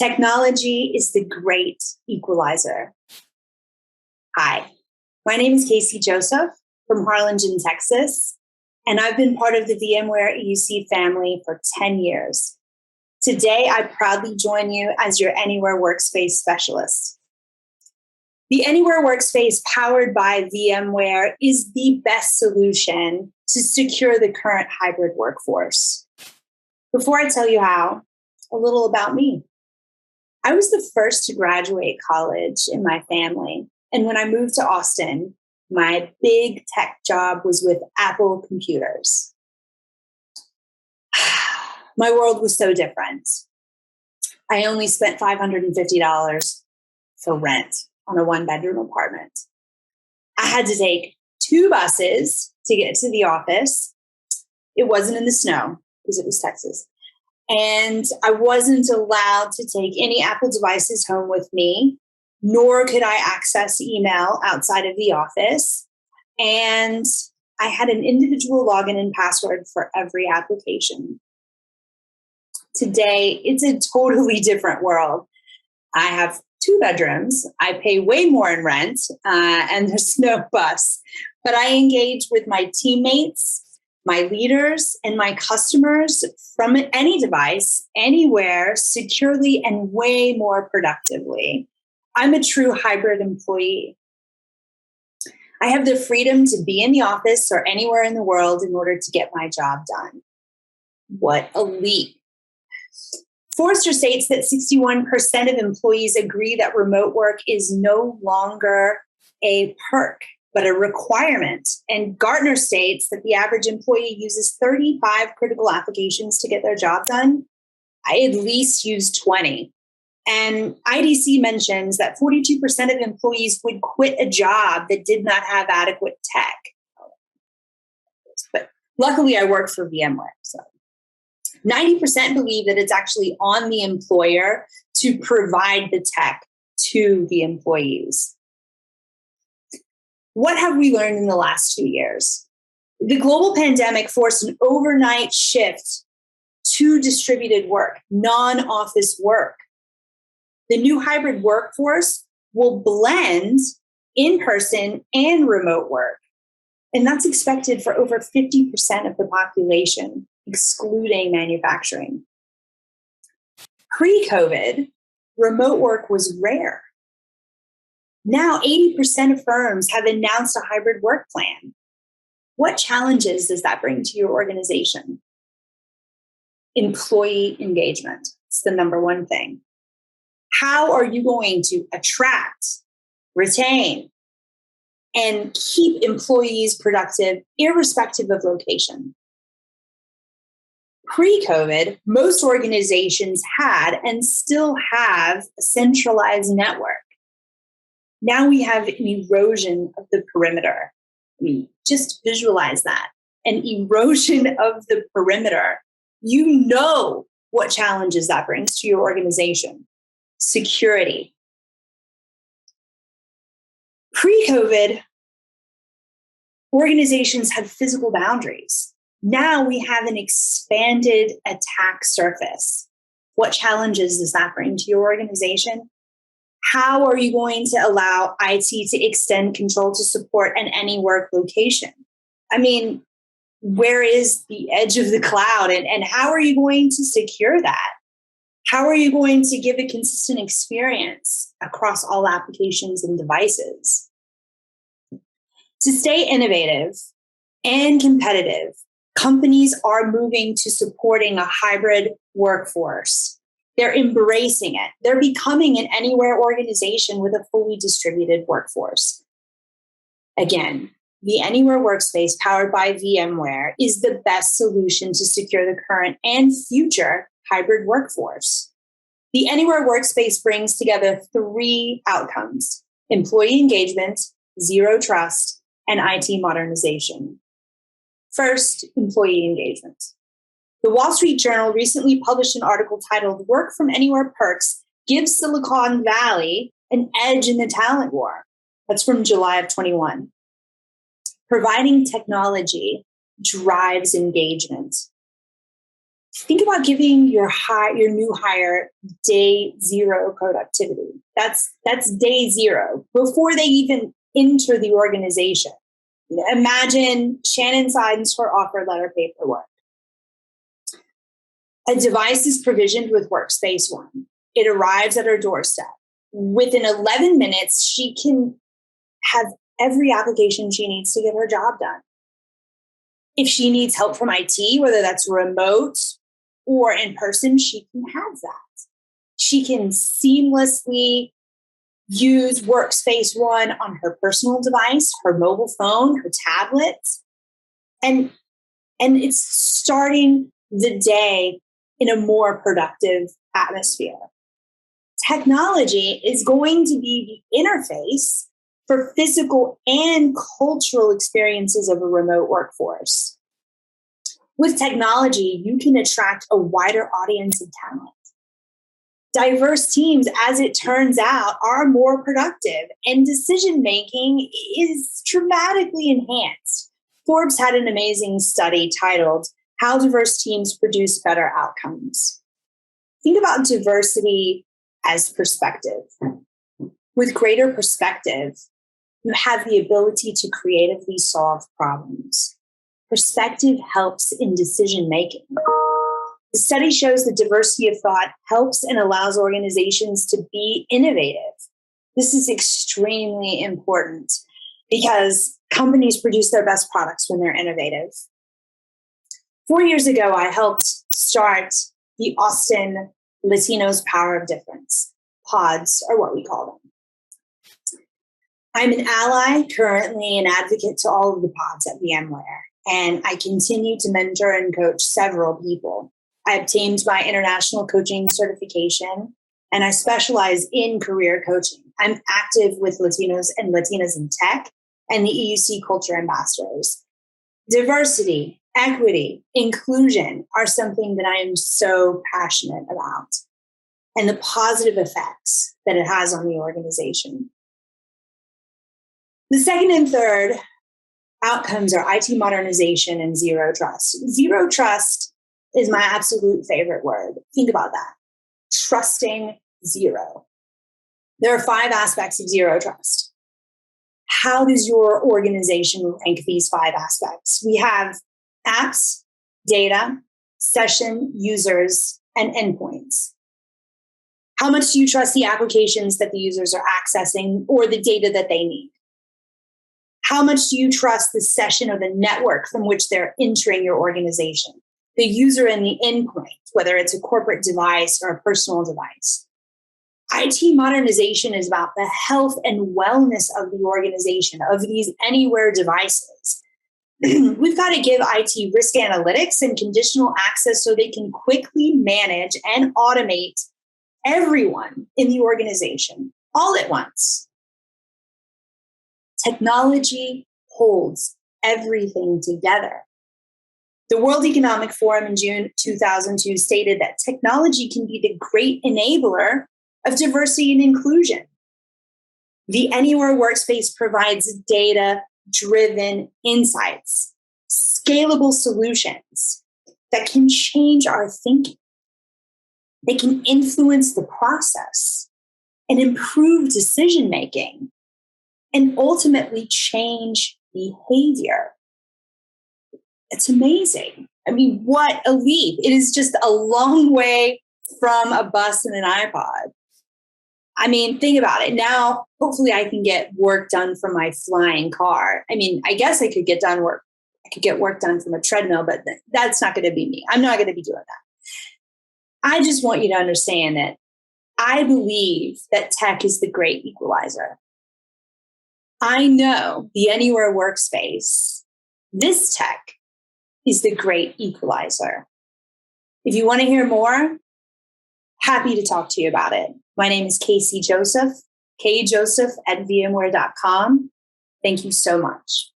Technology is the great equalizer. Hi, my name is Kasie Joseph from Harlingen, Texas, and I've been part of the VMware EUC family for 10 years. Today, I proudly join you as your Anywhere Workspace specialist. The Anywhere Workspace powered by VMware is the best solution to secure the current hybrid workforce. Before I tell you how, a little about me. I was the first to graduate college in my family, and when I moved to Austin, my big tech job was with Apple Computers. My world was so different. I only spent $550 for rent on a one-bedroom apartment. I had to take 2 buses to get to the office. It wasn't in the snow because it was Texas. And I wasn't allowed to take any Apple devices home with me, nor could I access email outside of the office. And I had an individual login and password for every application. Today, it's a totally different world. I have 2 bedrooms. I pay way more in rent, and there's no bus. But I engage with my teammates, my leaders, and my customers from any device, anywhere, securely, and way more productively. I'm a true hybrid employee. I have the freedom to be in the office or anywhere in the world in order to get my job done. What a leap. Forrester states that 61% of employees agree that remote work is no longer a perk, but a requirement. And Gartner states that the average employee uses 35 critical applications to get their job done. I at least use 20. And IDC mentions that 42% of employees would quit a job that did not have adequate tech. But luckily, I work for VMware. So 90% believe that it's actually on the employer to provide the tech to the employees. What have we learned in the last 2 years? The global pandemic forced an overnight shift to distributed work, non-office work. The new hybrid workforce will blend in-person and remote work. And that's expected for over 50% of the population, excluding manufacturing. Pre-COVID, remote work was rare. Now, 80% of firms have announced a hybrid work plan. What challenges does that bring to your organization? Employee engagement. It's the number one thing. How are you going to attract, retain, and keep employees productive irrespective of location? Pre-COVID, most organizations had and still have a centralized network. Now we have an erosion of the perimeter. I mean, just visualize that. An erosion of the perimeter. You know what challenges that brings to your organization. Security. Pre-COVID, organizations had physical boundaries. Now we have an expanded attack surface. What challenges does that bring to your organization? How are you going to allow IT to extend control to support an any work location? I mean, where is the edge of the cloud and how are you going to secure that? How are you going to give a consistent experience across all applications and devices? To stay innovative and competitive, companies are moving to supporting a hybrid workforce. They're embracing it. They're becoming an anywhere organization with a fully distributed workforce. Again, the Anywhere Workspace powered by VMware is the best solution to secure the current and future hybrid workforce. The Anywhere Workspace brings together 3 outcomes: employee engagement, zero trust, and IT modernization. First, employee engagement. The Wall Street Journal recently published an article titled "Work from Anywhere Perks Give Silicon Valley an Edge in the Talent War." That's from July of 21. Providing technology drives engagement. Think about giving your new hire day zero productivity. That's day zero before they even enter the organization. Imagine Shannon signs her offer letter paperwork. A device is provisioned with Workspace One. It arrives at her doorstep. Within 11 minutes, she can have every application she needs to get her job done. If she needs help from IT, whether that's remote or in person, she can have that. She can seamlessly use Workspace One on her personal device, her mobile phone, her tablet. And it's starting the day in a more productive atmosphere. Technology is going to be the interface for physical and cultural experiences of a remote workforce. With technology, you can attract a wider audience of talent. Diverse teams, as it turns out, are more productive, and decision-making is dramatically enhanced. Forbes had an amazing study titled, "How Diverse Teams Produce Better Outcomes." Think about diversity as perspective. With greater perspective, you have the ability to creatively solve problems. Perspective helps in decision-making. The study shows that diversity of thought helps and allows organizations to be innovative. This is extremely important because companies produce their best products when they're innovative. 4 years ago, I helped start the Austin Latinos Power of Difference. Pods are what we call them. I'm an ally, currently an advocate to all of the pods at VMware, and I continue to mentor and coach several people. I obtained my international coaching certification, and I specialize in career coaching. I'm active with Latinos and Latinas in tech and the EUC Culture Ambassadors. Diversity, equity, inclusion are something that I am so passionate about, and the positive effects that it has on the organization. The second and third outcomes are IT modernization and zero trust. Zero trust is my absolute favorite word. Think about that. Trusting zero. There are 5 aspects of zero trust. How does your organization rank these 5 aspects? We have apps, data, session, users, and endpoints. How much do you trust the applications that the users are accessing or the data that they need? How much do you trust the session or the network from which they're entering your organization? The user and the endpoint, whether it's a corporate device or a personal device. IT modernization is about the health and wellness of the organization, of these anywhere devices. We've got to give IT risk analytics and conditional access so they can quickly manage and automate everyone in the organization all at once. Technology holds everything together. The World Economic Forum in June 2002 stated that technology can be the great enabler of diversity and inclusion. The Anywhere Workspace provides data-driven insights, scalable solutions that can change our thinking. They can influence the process and improve decision-making and ultimately change behavior. It's amazing. I mean, what a leap. It is just a long way from a bus and an iPod. I mean, think about it. Now, hopefully I can get work done from my flying car. I mean, I guess I could get work done from a treadmill, but that's not going to be me. I'm not going to be doing that. I just want you to understand that I believe that tech is the great equalizer. I know the Anywhere Workspace, this tech, is the great equalizer. If you want to hear more, happy to talk to you about it. My name is Kasie Joseph, kjoseph@vmware.com. Thank you so much.